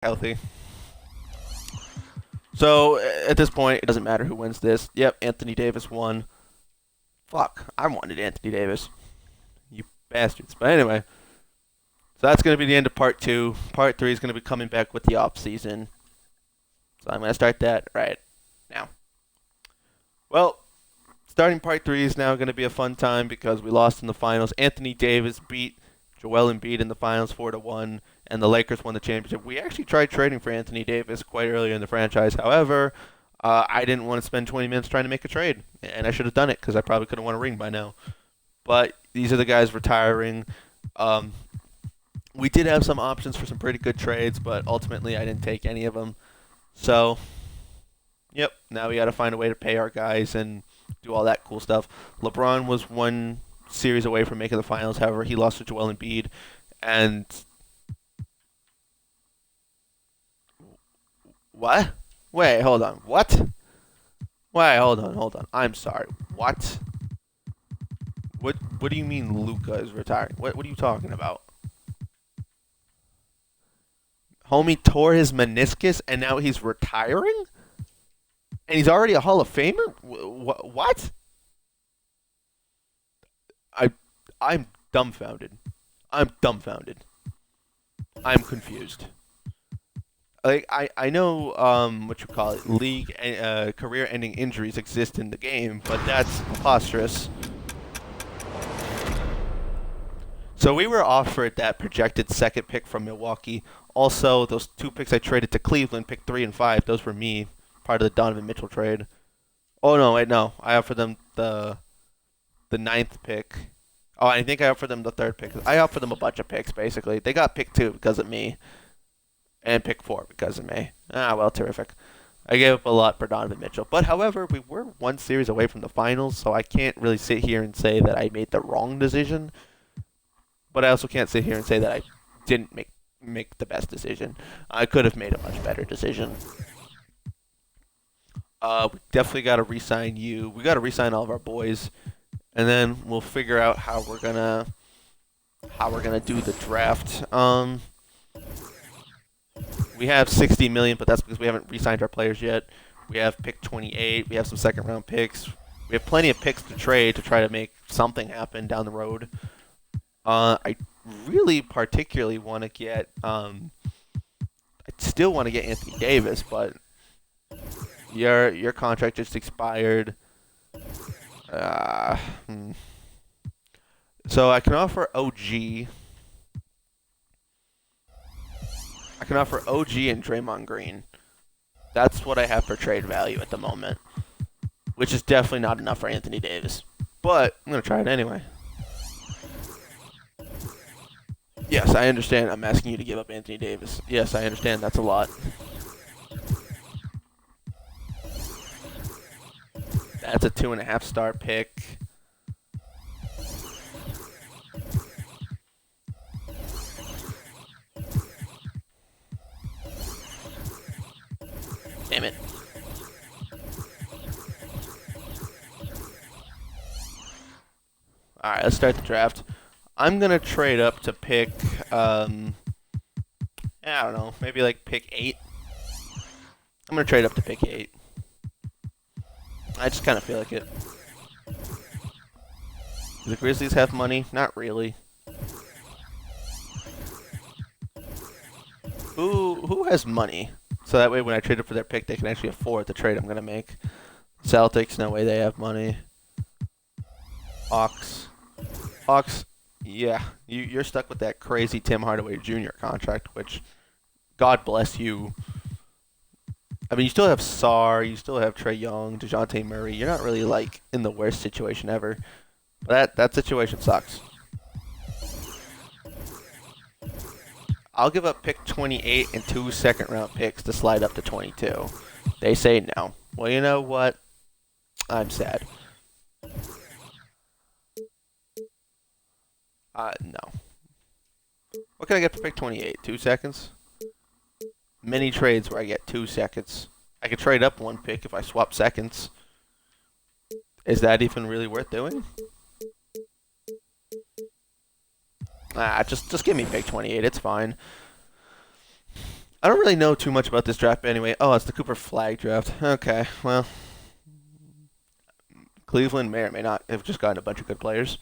healthy. So at this point, it doesn't matter who wins this. Yep, Anthony Davis won. Fuck, I wanted Anthony Davis. You bastards. But anyway, so that's going to be the end of part two. Part three is going to be coming back with the off season. So I'm going to start that right now. Well, starting part three is now going to be a fun time because we lost in the finals. Anthony Davis beat Joel Embiid in the finals 4-1, and the Lakers won the championship. We actually tried trading for Anthony Davis quite early in the franchise. However, I didn't want to spend 20 minutes trying to make a trade, and I should have done it because I probably could have won a ring by now. But these are the guys retiring. We did have some options for some pretty good trades, but ultimately I didn't take any of them. So, yep, now we got to find a way to pay our guys and do all that cool stuff. LeBron was one series away from making the finals. However, he lost to Joel Embiid. And what? Wait, hold on. What? Wait, hold on. I'm sorry. What? What do you mean Luca is retiring? What are you talking about? Homie tore his meniscus and now he's retiring? And he's already a Hall of Famer? What? I I'm dumbfounded. I'm dumbfounded. I'm confused. Like I know what you call it, league career-ending injuries exist in the game, but that's preposterous. So we were offered that projected second pick from Milwaukee. Also, those two picks I traded to Cleveland, pick 3 and 5, those were me, part of the Donovan Mitchell trade. Oh no, wait, no, I offered them the ninth pick. Oh, I think I offered them the third pick. I offered them a bunch of picks basically. They got pick 2 because of me, and pick 4 because of me. Ah, well, terrific. I gave up a lot for Donovan Mitchell. But however, we were one series away from the finals, so I can't really sit here and say that I made the wrong decision. But I also can't sit here and say that I didn't make the best decision. I could have made a much better decision. We definitely got to re-sign you. We got to re-sign all of our boys, and then we'll figure out how we're gonna do the draft. We have 60 million, but that's because we haven't re-signed our players yet. We have pick 28. We have some second round picks. We have plenty of picks to trade to try to make something happen down the road. I really particularly want to get. I still want to get Anthony Davis, but your contract just expired. Uh, hmm. So I can offer OG. I can offer OG and Draymond Green. That's what I have for trade value at the moment, which is definitely not enough for Anthony Davis. But I'm gonna try it anyway. Yes, I understand. I'm asking you to give up Anthony Davis. Yes, I understand. That's a lot. That's a 2.5 star pick. Damn it. All right, let's start the draft. I'm gonna trade up to pick. I don't know, maybe like pick 8. I'm gonna trade up to pick 8. I just kind of feel like it. Do the Grizzlies have money? Not really. Who has money? So that way, when I trade up for their pick, they can actually afford the trade I'm gonna make. Celtics, no way they have money. Hawks, Hawks, yeah, you're stuck with that crazy Tim Hardaway Jr. contract, which God bless you. I mean, you still have Sar, you still have Trey Young, Dejounte Murray. You're not really like in the worst situation ever. But that situation sucks. I'll give up pick 28 and 2 second round picks to slide up to 22. They say no. Well, you know what? I'm sad. No. What can I get for pick 28? 2 seconds? Many trades where I get 2 seconds. I could trade up 1 pick if I swap seconds. Is that even really worth doing? Just give me pick 28. It's fine. I don't really know too much about this draft anyway. Oh, it's the Cooper Flag draft. Okay, well, Cleveland may or may not have just gotten a bunch of good players.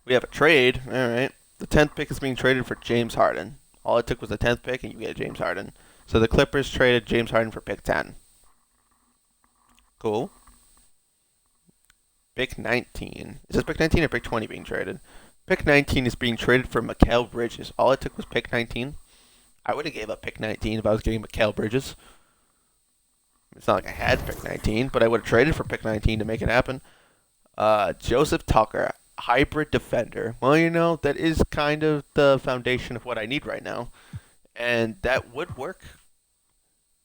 We have a trade. All right. The 10th pick is being traded for James Harden. All it took was the 10th pick, and you get James Harden. So the Clippers traded James Harden for pick 10. Cool. Pick 19. Is this pick 19 or pick 20 being traded? Pick 19 is being traded for Mikal Bridges. All it took was pick 19. I would have gave up pick 19 if I was getting Mikal Bridges. It's not like I had pick 19, but I would have traded for pick 19 to make it happen. Joseph Tucker, hybrid defender. Well, that is kind of the foundation of what I need right now. And that would work.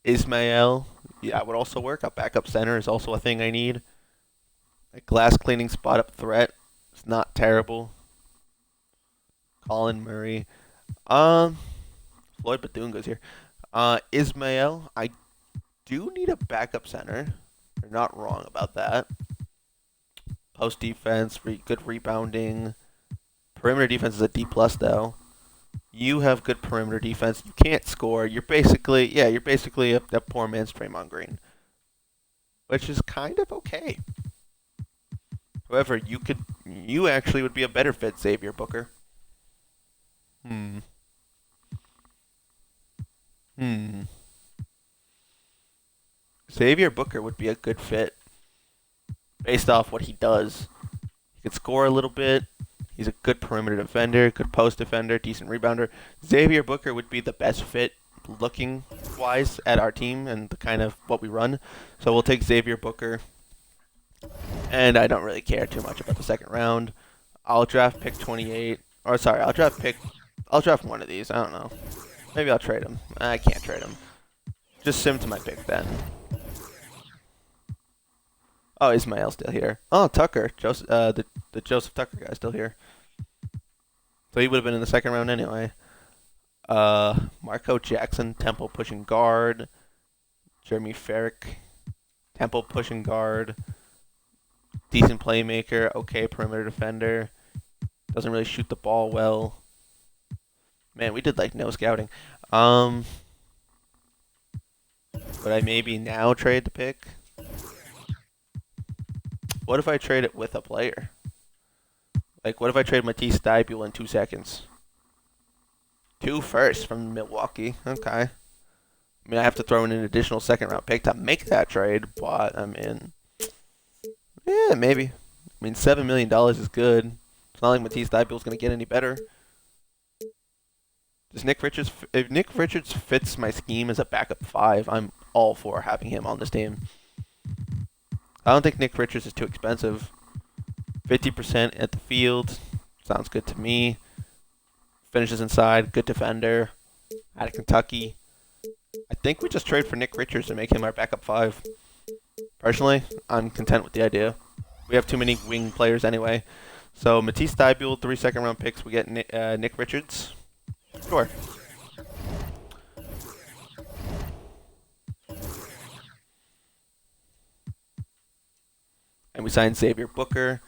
Ismael, yeah, that would also work. A backup center is also a thing I need. A glass cleaning spot up threat. It's not terrible. Colin Murray. Floyd Bethune-goes here. Ismael, I do need a backup center. You're not wrong about that. Post defense, good rebounding. Perimeter defense is a D plus though. You have good perimeter defense. You can't score. You're basically a poor man's Draymond Green, which is kind of okay. However, you actually would be a better fit, Xavier Booker. Hmm. Xavier Booker would be a good fit based off what he does. He could score a little bit. He's a good perimeter defender, good post defender, decent rebounder. Xavier Booker would be the best fit looking wise at our team and the kind of what we run. So we'll take Xavier Booker. And I don't really care too much about the second round. I'll draft pick 28. Or sorry, I'll draft one of these. I don't know. Maybe I'll trade him. I can't trade him. Just sim to my pick then. Oh, Ismael's still here. Oh, Tucker. The Joseph Tucker guy still here. So he would have been in the second round anyway. Marco Jackson, Temple pushing guard. Jeremy Ferrick, Temple pushing guard. Decent playmaker, okay perimeter defender. Doesn't really shoot the ball well. Man, we did like no scouting. Would I maybe now trade the pick? What if I trade it with a player? Like, what if I trade Matisse Thybulle in 2 seconds? 2 firsts from Milwaukee. Okay. I mean, I have to throw in an additional second-round pick to make that trade, but I mean, yeah, maybe. I mean, $7 million is good. It's not like Matisse Thybulle is going to get any better. If Nick Richards fits my scheme as a backup 5, I'm all for having him on this team. I don't think Nick Richards is too expensive. 50% at the field. Sounds good to me. Finishes inside. Good defender. Out of Kentucky. I think we just trade for Nick Richards and make him our backup 5. Personally, I'm content with the idea. We have too many wing players anyway. So Matisse Thybulle, 3 second-round picks. We get Nick Richards. Sure. And we signed Xavier Booker,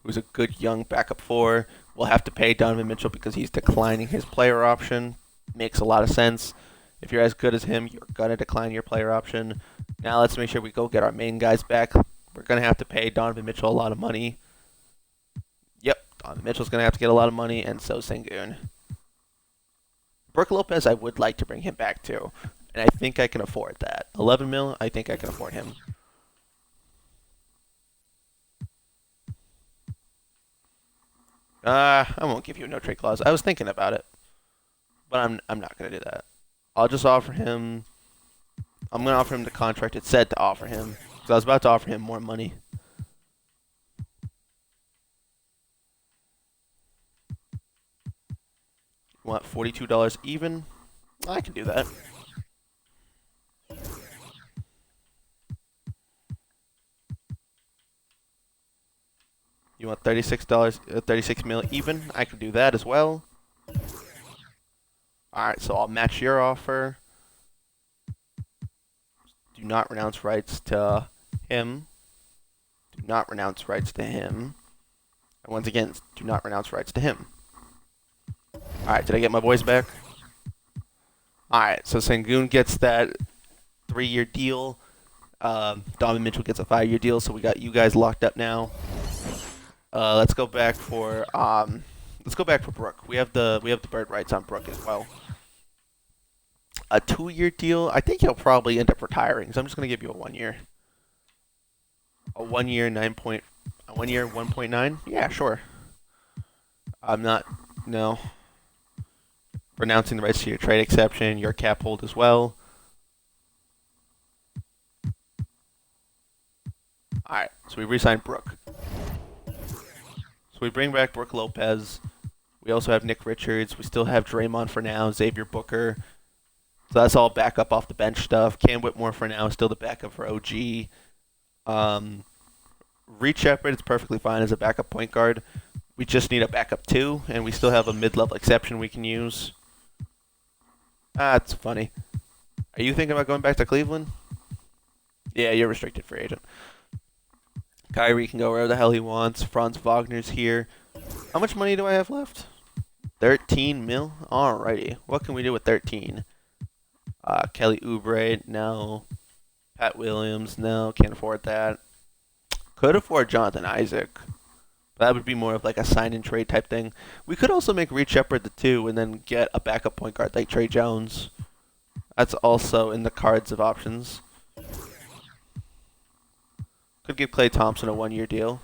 who's a good young backup 4. We'll have to pay Donovan Mitchell because he's declining his player option. Makes a lot of sense. If you're as good as him, you're going to decline your player option. Now let's make sure we go get our main guys back. We're going to have to pay Donovan Mitchell a lot of money. Yep, Donovan Mitchell's going to have to get a lot of money, and so Sengun. Brook Lopez, I would like to bring him back too. And I think I can afford that. 11 mil, I think I can afford him. I won't give you a no trade clause. I was thinking about it, but I'm not gonna do that. I'll just offer him. I'm gonna offer him the contract it said to offer him. So I was about to offer him more money. You want $42 even? I can do that. You want $36, 36 mil even? I can do that as well. Alright, so I'll match your offer. Do not renounce rights to him. Do not renounce rights to him. And once again, do not renounce rights to him. Alright, did I get my boys back? All right, so Sengun gets that 3-year deal. Donovan Mitchell gets a 5-year deal. So we got you guys locked up now. Let's go back for Brook. We have the bird rights on Brook as well. A 2-year deal. I think he'll probably end up retiring. So I'm just gonna give you a 1-year. A 1-year 9 point. A 1-year 1.9. Yeah, sure. I'm not. No. Renouncing the rights to your trade exception, your cap hold as well. Alright, so we re-signed Brook. So we bring back Brook Lopez. We also have Nick Richards. We still have Draymond for now, Xavier Booker. So that's all backup off the bench stuff. Cam Whitmore for now, still the backup for OG. Reed Sheppard is perfectly fine as a backup point guard. We just need a backup 2, and we still have a mid-level exception we can use. That's funny. Are you thinking about going back to Cleveland? Yeah, you're restricted free agent. Kyrie can go wherever the hell he wants. Franz Wagner's here. How much money do I have left? 13 mil? Alrighty. What can we do with 13? Kelly Oubre, no. Pat Williams, no. Can't afford that. Could afford Jonathan Isaac. That would be more of like a sign and trade type thing. We could also make Reed Sheppard the 2 and then get a backup point guard like Trey Jones. That's also in the cards of options. Could give Klay Thompson a 1-year deal.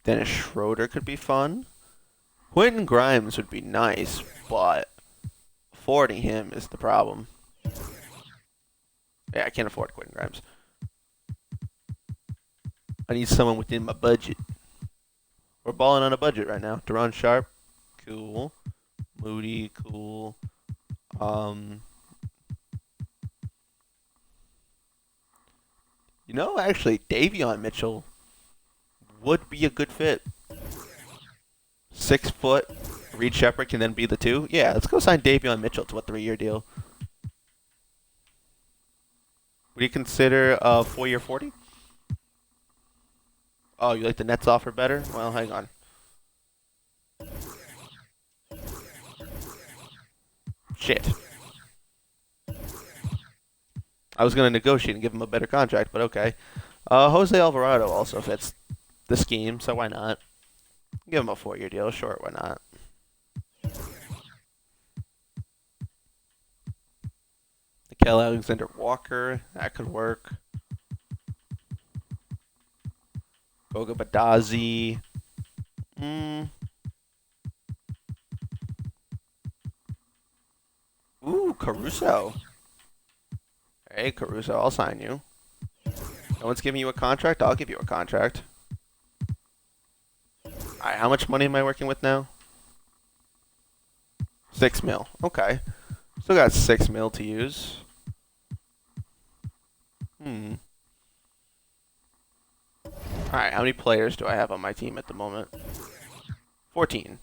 Dennis Schroeder could be fun. Quentin Grimes would be nice, but affording him is the problem. Yeah, I can't afford Quentin Grimes. I need someone within my budget. We're balling on a budget right now. Deron Sharp, cool. Moody, cool. Actually, Davion Mitchell would be a good fit. 6 foot. Reed Sheppard can then be the 2. Yeah, let's go sign Davion Mitchell to a 3-year deal. Would you consider a 4-year 40? Oh, you like the Nets offer better? Well, hang on. Shit. I was going to negotiate and give him a better contract, but okay. Jose Alvarado also fits the scheme, so why not? Give him a 4-year deal. Sure, why not? Nickeil Alexander-Walker, that could work. Goga Badazi. Ooh, Caruso. Hey, Caruso, I'll sign you. No one's giving you a contract? I'll give you a contract. Alright, how much money am I working with now? 6 mil. Okay. Still got 6 mil to use. Alright, how many players do I have on my team at the moment? 14.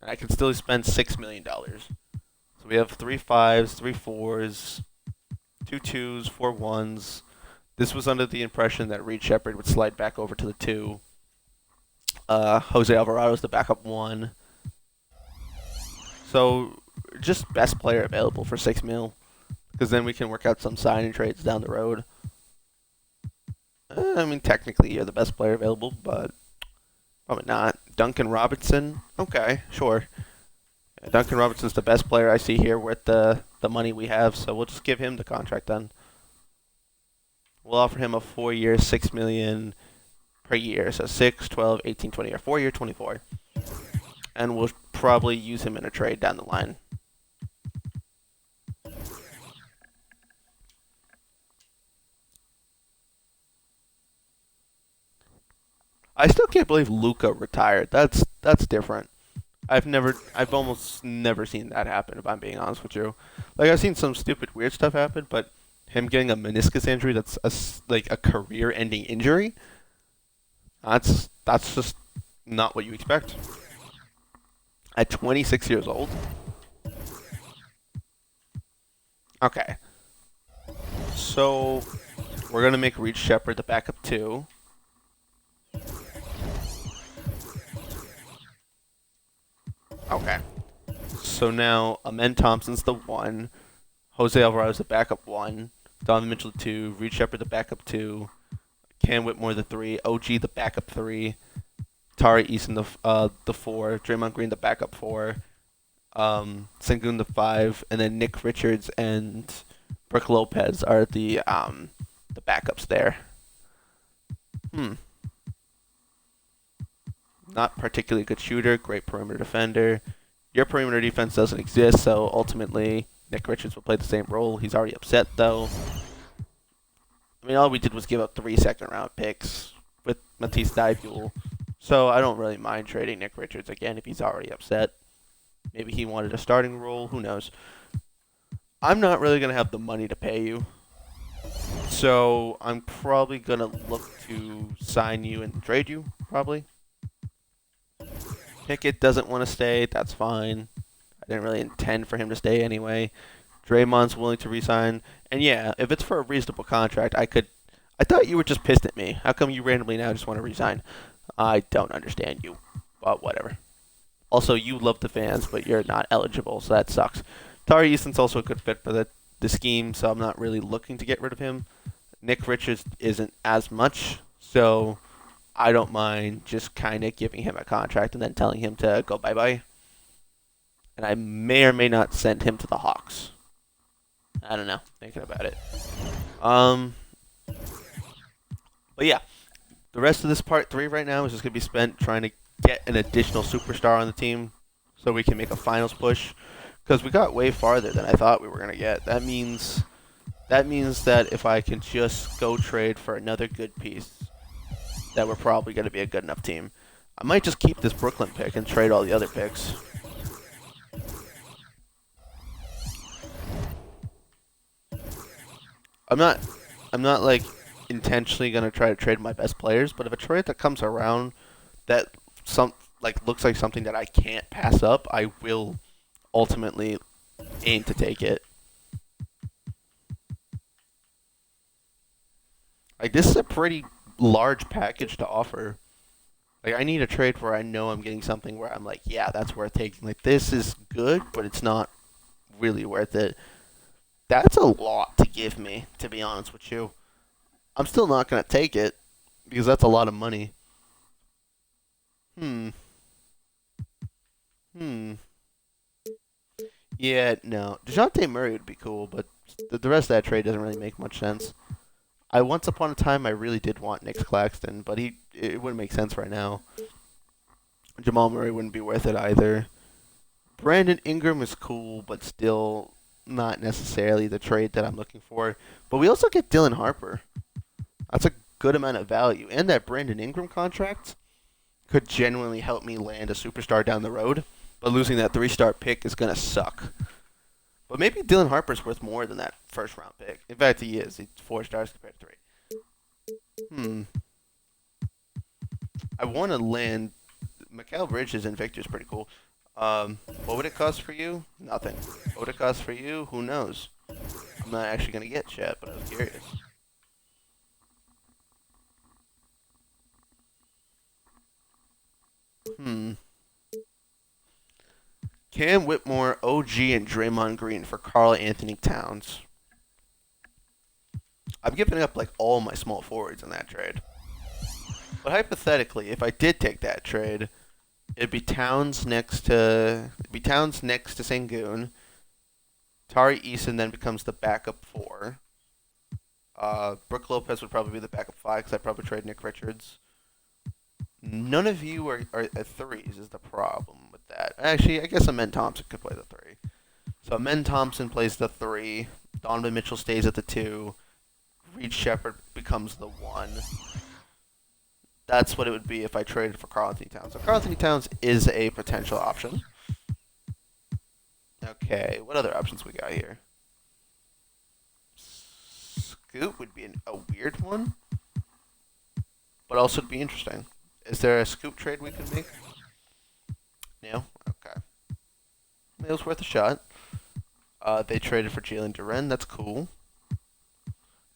I can still spend $6 million. So we have 3 5s, 3 4s, 2 2s, 4 1s. This was under the impression that Reed Sheppard would slide back over to the 2. Jose Alvarado's the backup 1. So just best player available for 6 mil. Because then we can work out some signing trades down the road. I mean, technically you're the best player available, but probably not. Duncan Robinson? Okay, sure. Yeah, Duncan Robinson's the best player I see here with the money we have, so we'll just give him the contract then. We'll offer him a 4-year, $6 million per year, so 6, 12, 18, 20, or 4-year, 24. And we'll probably use him in a trade down the line. I still can't believe Luka retired. That's different. I've almost never seen that happen, if I'm being honest with you. Like, I've seen some stupid, weird stuff happen, but him getting a meniscus injury that's like a career-ending injury, that's just not what you expect. At 26 years old? Okay. So, we're going to make Reed Sheppard the backup 2. Okay. So now Amen Thompson's the 1, Jose Alvarado the backup 1, Donovan Mitchell the 2, Reed Shepard the backup 2, Cam Whitmore the 3, OG the backup 3, Tari Eason the 4, Draymond Green the backup 4, Sengun the 5, and then Nick Richards and Brook Lopez are the backups there. Hmm. Not particularly good shooter, great perimeter defender. Your perimeter defense doesn't exist, so ultimately Nick Richards will play the same role. He's already upset though. I mean, all we did was give up 3 second-round picks with Matisse Thybulle, so I don't really mind trading Nick Richards again if he's already upset. Maybe he wanted a starting role. Who knows? I'm not really gonna have the money to pay you, so I'm probably gonna look to sign you and trade you. Probably. Pickett doesn't want to stay. That's fine. I didn't really intend for him to stay anyway. Draymond's willing to resign, and yeah, if it's for a reasonable contract, I could. I thought you were just pissed at me. How come you randomly now just want to resign? I don't understand you, but whatever. Also, you love the fans, but you're not eligible, so that sucks. Tari Easton's also a good fit for the scheme, so I'm not really looking to get rid of him. Nick Richards isn't as much, so I don't mind just kind of giving him a contract and then telling him to go bye-bye. And I may or may not send him to the Hawks. I don't know, thinking about it. Um, but yeah, the rest of this part 3 right now is just going to be spent trying to get an additional superstar on the team so we can make a finals push. Because we got way farther than I thought we were going to get. That means that if I can just go trade for another good piece, that we're probably going to be a good enough team. I might just keep this Brooklyn pick and trade all the other picks. I'm not like intentionally going to try to trade my best players, but if a trade that comes around that looks like something that I can't pass up, I will ultimately aim to take it. Like, this is a pretty large package to offer. Like, I need a trade where I know I'm getting something where I'm like, yeah, that's worth taking. Like, this is good, but it's not really worth it. That's a lot to give me, to be honest with you. I'm still not going to take it because that's a lot of money. Hmm. Hmm. Yeah, no. DeJounte Murray would be cool, but the rest of that trade doesn't really make much sense. Once upon a time I really did want Nick Claxton, but it wouldn't make sense right now. Jamal Murray wouldn't be worth it either. Brandon Ingram is cool, but still not necessarily the trade that I'm looking for. But we also get Dylan Harper. That's a good amount of value, and that Brandon Ingram contract could genuinely help me land a superstar down the road. But losing that 3-star pick is gonna suck. But maybe Dylan Harper's worth more than that first-round pick. In fact, he is. He's 4 stars compared to 3. I want to land. Mikal Bridges and Victor's pretty cool. What would it cost for you? Nothing. What would it cost for you? Who knows? I'm not actually gonna get shit, but I was curious. Cam Whitmore, OG, and Draymond Green for Karl Anthony Towns. I'm giving up like all my small forwards in that trade. But hypothetically, if I did take that trade, it'd be Towns next to Sengun. Tari Eason then becomes the backup 4. Brook Lopez would probably be the backup 5 because I'd probably trade Nick Richards. None of you are at 3s is the problem with that. Actually, I guess Amen Thompson could play the 3. So Amen Thompson plays the 3. Donovan Mitchell stays at the 2. Reed Shepard becomes the 1. That's what it would be if I traded for Karl Anthony Towns. So Karl Anthony Towns is a potential option. Okay, what other options we got here? Scoot would be a weird one, but also it'd be interesting. Is there a Scoop trade we could make? No? Okay. It was worth a shot. They traded for Jalen Duren. That's cool.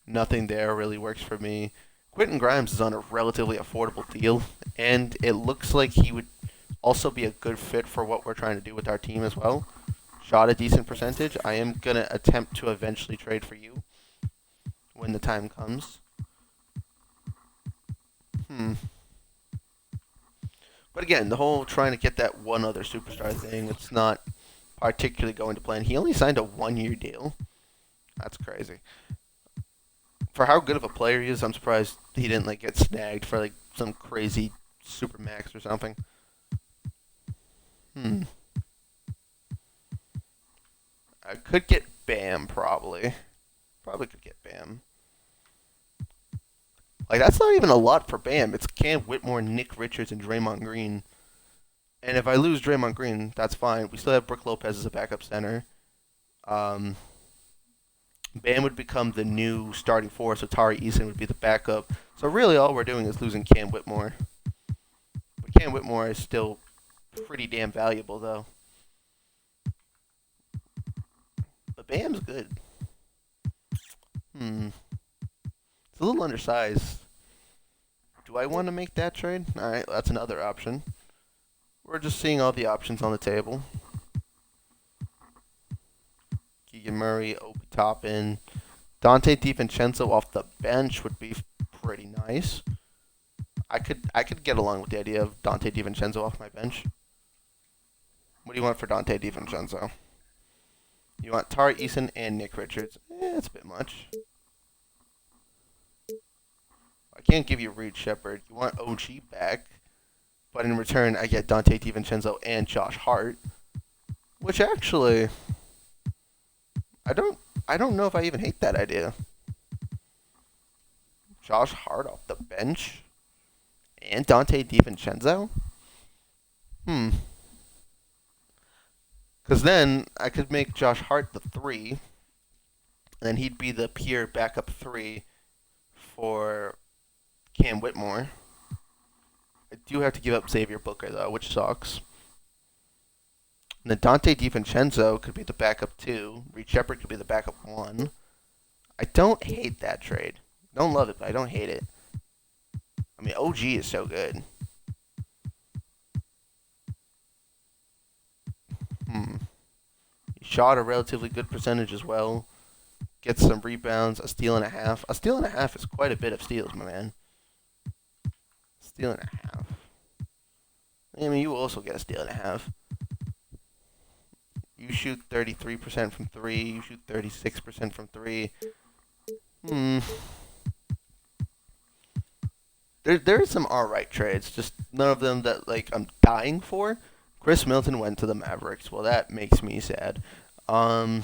Nothing there really works for me. Quentin Grimes is on a relatively affordable deal, and it looks like he would also be a good fit for what we're trying to do with our team as well. Shot a decent percentage. I am going to attempt to eventually trade for you when the time comes. But again, the whole trying to get that one other superstar thing, it's not particularly going to plan. He only signed a 1-year deal. That's crazy. For how good of a player he is, I'm surprised he didn't like get snagged for like some crazy super max or something. I could get Bam probably. Probably could get Bam. Like that's not even a lot for Bam. It's Cam Whitmore, Nick Richards, and Draymond Green. And if I lose Draymond Green, that's fine. We still have Brook Lopez as a backup center. Bam would become the new starting four, so Tari Eason would be the backup. So really all we're doing is losing Cam Whitmore. But Cam Whitmore is still pretty damn valuable, though. But Bam's good. It's a little undersized. Do I want to make that trade? Alright, that's another option. We're just seeing all the options on the table. Keegan Murray, Obi Toppin. Dante DiVincenzo off the bench would be pretty nice. I could get along with the idea of Dante DiVincenzo off my bench. What do you want for Dante DiVincenzo? You want Tari Eason and Nick Richards. That's a bit much. I can't give you Reed Shepard. You want OG back. But in return, I get Dante DiVincenzo and Josh Hart. Which actually, I don't know if I even hate that idea. Josh Hart off the bench? And Dante DiVincenzo? Because then I could make Josh Hart the 3, and then he'd be the pure backup 3 for Cam Whitmore. I do have to give up Xavier Booker, though, which sucks. And then Dante DiVincenzo could be the backup 2. Reed Shepard could be the backup 1. I don't hate that trade. Don't love it, but I don't hate it. I mean, OG is so good. He shot a relatively good percentage as well. Gets some rebounds, a steal and a half. A steal and a half is quite a bit of steals, my man. Steal and a half. I mean, you also get a steal and a half. You shoot 33% from 3. You shoot 36% from 3. There are some alright trades, just none of them that like I'm dying for. Chris Middleton went to the Mavericks. Well, that makes me sad. I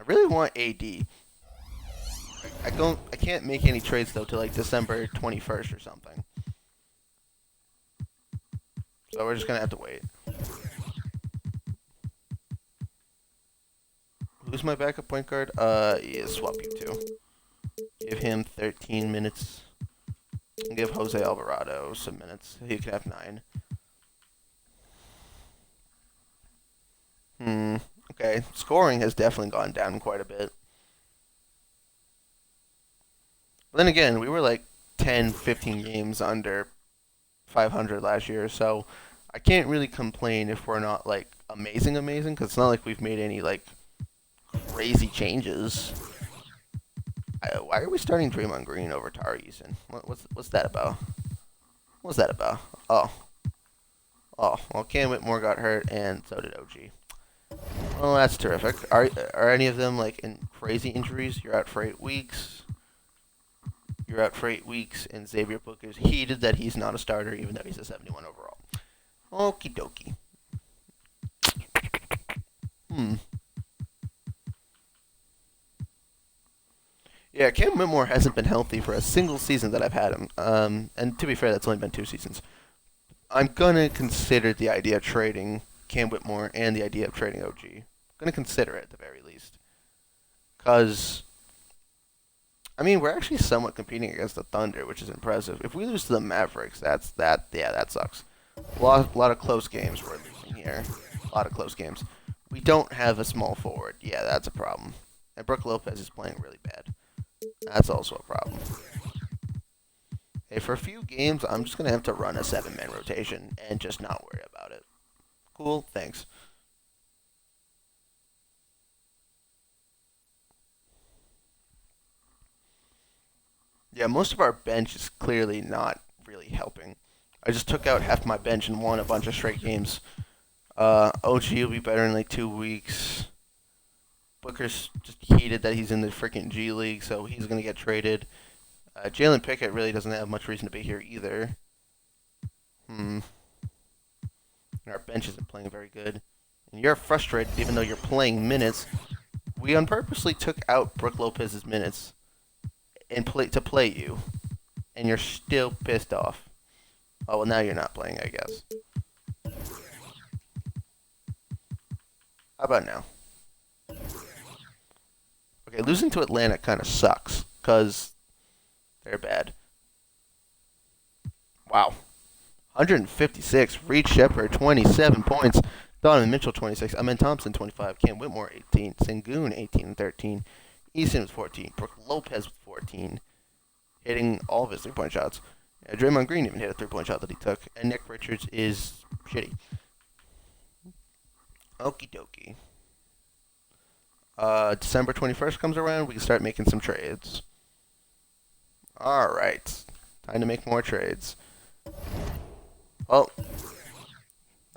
really want AD. I can't make any trades though till like December 21st or something. So we're just gonna have to wait. Who's my backup point guard? Yeah, swap you two. Give him 13 minutes. And give Jose Alvarado some minutes. He could have 9. Okay. Scoring has definitely gone down quite a bit. But then again, we were like 10, 15 games under 500 last year, so I can't really complain if we're not like amazing, because it's not like we've made any like crazy changes. Why are we starting Draymond Green over Tari Eason? What's that about? What's that about? Oh, well, Cam Whitmore got hurt, and so did OG. Well, that's terrific. Are any of them like in crazy injuries? You're out for 8 weeks. You're out for 8 weeks, and Xavier Booker's heated that he's not a starter, even though he's a 71 overall. Okie dokie. Yeah, Cam Whitmore hasn't been healthy for a single season that I've had him. And to be fair, that's only been 2 seasons. I'm gonna consider the idea of trading Cam Whitmore and the idea of trading OG. I'm gonna consider it at the very least. Cause I mean, we're actually somewhat competing against the Thunder, which is impressive. If we lose to the Mavericks, that sucks. A lot of close games we're losing here. A lot of close games. We don't have a small forward. Yeah, that's a problem. And Brook Lopez is playing really bad. That's also a problem. Hey, for a few games, I'm just going to have to run a 7-man rotation and just not worry about it. Cool, thanks. Yeah, most of our bench is clearly not really helping. I just took out half my bench and won a bunch of straight games. OG will be better in like 2 weeks. Booker's just heated that he's in the freaking G League, so he's going to get traded. Jalen Pickett really doesn't have much reason to be here either. Our bench isn't playing very good. And you're frustrated even though you're playing minutes. We unpurposely took out Brook Lopez's minutes and to play you. And you're still pissed off. Oh, well, now you're not playing, I guess. How about now? Okay, losing to Atlanta kind of sucks, because they're bad. Wow. 156. Reed Shepard, 27 points. Donovan Mitchell, 26. Amen Thompson, 25. Cam Whitmore, 18. Sengun, 18 and 13. Easton was 14. Brook Lopez, 14. Hitting all of his three-point shots. Yeah, Draymond Green even hit a three-point shot that he took. And Nick Richards is shitty. Okie dokie. December 21st comes around, we can start making some trades. Alright. Time to make more trades. Well,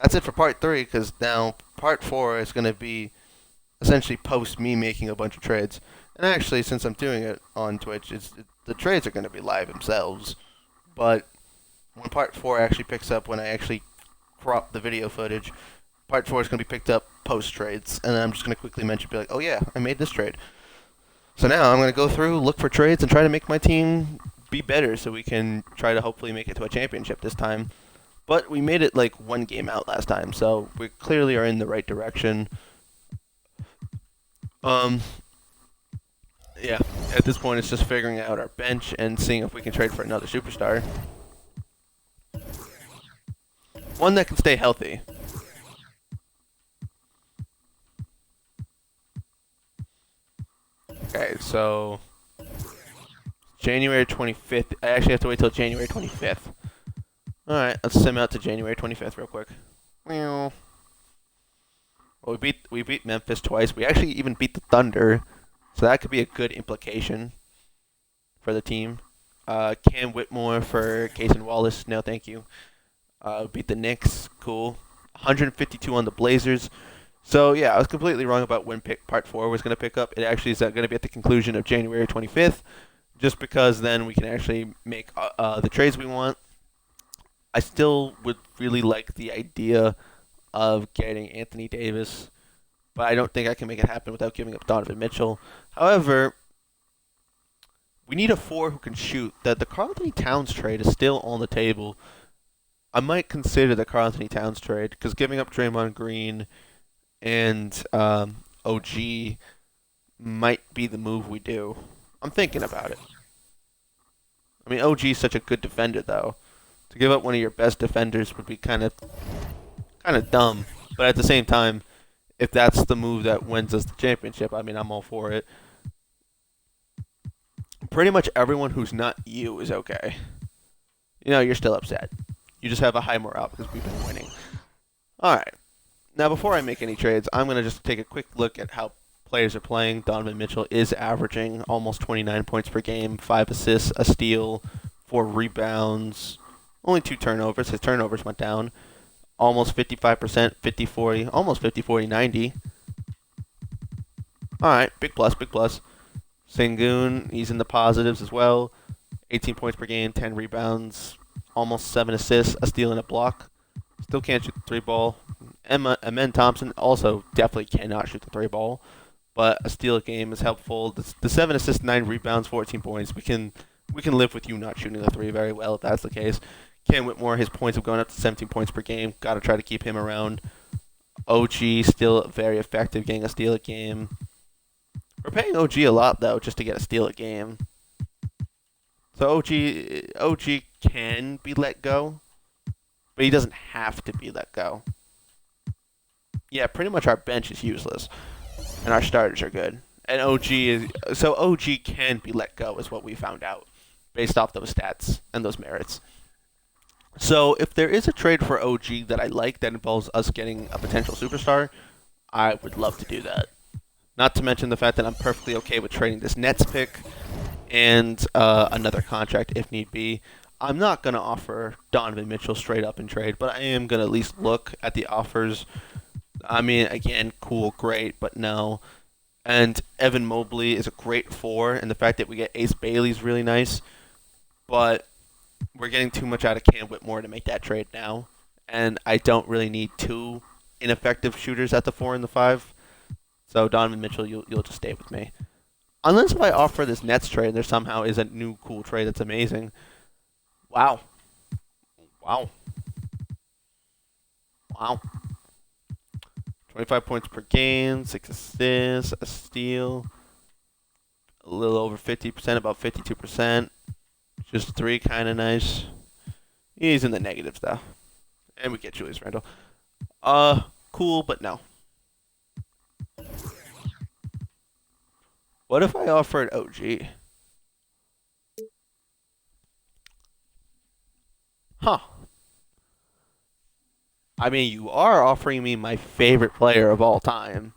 that's it for part 3, because now part 4 is going to be essentially post me making a bunch of trades. And actually, since I'm doing it on Twitch, the trades are going to be live themselves. But when part 4 actually picks up, when I actually crop the video footage, part 4 is going to be picked up post-trades, and then I'm just going to quickly mention, be like, oh yeah, I made this trade. So now I'm going to go through, look for trades, and try to make my team be better so we can try to hopefully make it to a championship this time. But we made it like one game out last time, so we clearly are in the right direction. Yeah, at this point it's just figuring out our bench and seeing if we can trade for another superstar. One that can stay healthy. Okay, so January 25th. I actually have to wait till January 25th. Alright, let's sim out to January 25th real quick. Well, we beat Memphis twice. We actually even beat the Thunder, so that could be a good implication for the team. Cam Whitmore for Cason Wallace. No, thank you. Beat the Knicks. Cool. 152 on the Blazers. So, yeah, I was completely wrong about when part 4 was going to pick up. It actually is going to be at the conclusion of January 25th, just because then we can actually make the trades we want. I still would really like the idea of getting Anthony Davis, but I don't think I can make it happen without giving up Donovan Mitchell. However, we need a 4 who can shoot. The Karl-Anthony Towns trade is still on the table. I might consider the Karl-Anthony Towns trade, because giving up Draymond Green and OG might be the move we do. I'm thinking about it. I mean, OG is such a good defender, though. To give up one of your best defenders would be kind of dumb. But at the same time, if that's the move that wins us the championship, I mean, I'm all for it. Pretty much everyone who's not you is okay. You know, you're still upset. You just have a high morale because we've been winning. Alright. Now, before I make any trades, I'm going to just take a quick look at how players are playing. Donovan Mitchell is averaging almost 29 points per game, 5 assists, a steal, 4 rebounds, only 2 turnovers. His turnovers went down. Almost 55%, 50-40, almost 50-40-90. Alright, big plus, big plus. Sengun, he's in the positives as well. 18 points per game, 10 rebounds, almost 7 assists, a steal and a block. Still can't shoot the 3-ball. Amen Thompson also definitely cannot shoot the 3-ball, but a steal a game is helpful. The 7 assists, 9 rebounds, 14 points. We can live with you not shooting the 3 very well if that's the case. Cam Whitmore, his points have gone up to 17 points per game. Got to try to keep him around. OG still very effective, getting a steal a game. We're paying OG a lot though, just to get a steal a game. So OG can be let go, but he doesn't have to be let go. Yeah, pretty much our bench is useless, and our starters are good. And OG can be let go, is what we found out. based off those stats and those merits. So if there is a trade for OG that I like that involves us getting a potential superstar, I would love to do that. Not to mention the fact that I'm perfectly okay with trading this Nets pick and another contract if need be. I'm not going to offer Donovan Mitchell straight up in trade, but I am going to at least look at the offers. I mean, again, cool, great, but no. And Evan Mobley is a great four, and the fact that we get Ace Bailey is really nice, but we're getting too much out of Cam Whitmore to make that trade now, and I don't really need two ineffective shooters at the 4 and the 5. So Donovan Mitchell, you'll just stay with me. Unless if I offer this Nets trade, there somehow is a new cool trade that's amazing. Wow. Wow. Wow. 25 points per game, 6 assists, a steal, a little over 50%, about 52%. Just 3, kind of nice. He's in the negatives, though. And we get Julius Randle. Cool, but no. What if I offered OG? Huh. I mean, you are offering me my favorite player of all time.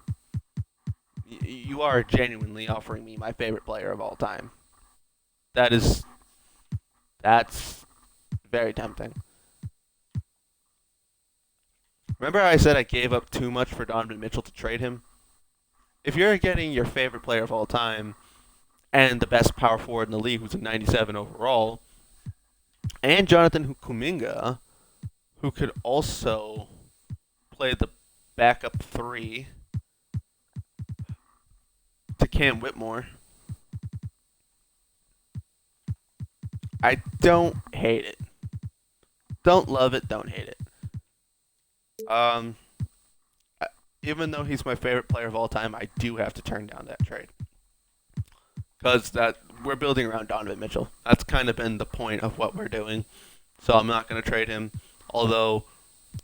You are genuinely offering me my favorite player of all time. That's very tempting. Remember I said I gave up too much for Donovan Mitchell to trade him? If you're getting your favorite player of all time and the best power forward in the league who's a 97 overall, and Jonathan Kuminga, who could also play the backup 3 to Cam Whitmore, I don't hate it. Don't love it, don't hate it. Even though he's my favorite player of all time, I do have to turn down that trade. Because we're building around Donovan Mitchell. That's kind of been the point of what we're doing. So I'm not going to trade him. Although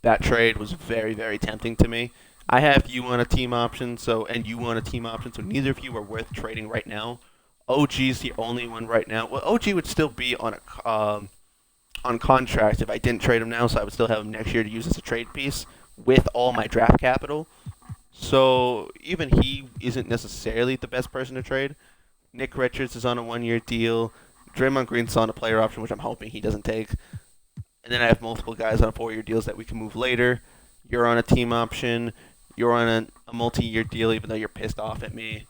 that trade was very, very tempting to me. I have you on a team option, and you on a team option, so neither of you are worth trading right now. OG's the only one right now. Well, OG would still be on contract if I didn't trade him now, so I would still have him next year to use as a trade piece with all my draft capital. So even he isn't necessarily the best person to trade. Nick Richards is on a 1-year deal. Draymond Green's on a player option, which I'm hoping he doesn't take. And then I have multiple guys on 4-year deals that we can move later. You're on a team option. You're on a multi-year deal, even though you're pissed off at me.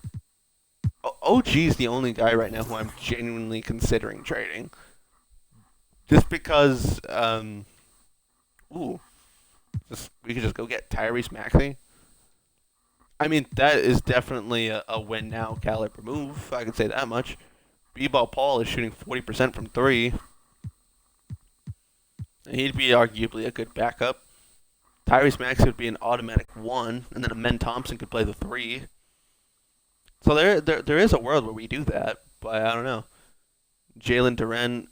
OG's the only guy right now who I'm genuinely considering trading. Just because, we could just go get Tyrese Maxey. I mean, that is definitely a win now caliber move. I can say that much. B-Ball Paul is shooting 40% from 3. And he'd be arguably a good backup. Tyrese Maxey would be an automatic 1, and then Amen Thompson could play the 3. So there is a world where we do that, but I don't know. Jalen Duren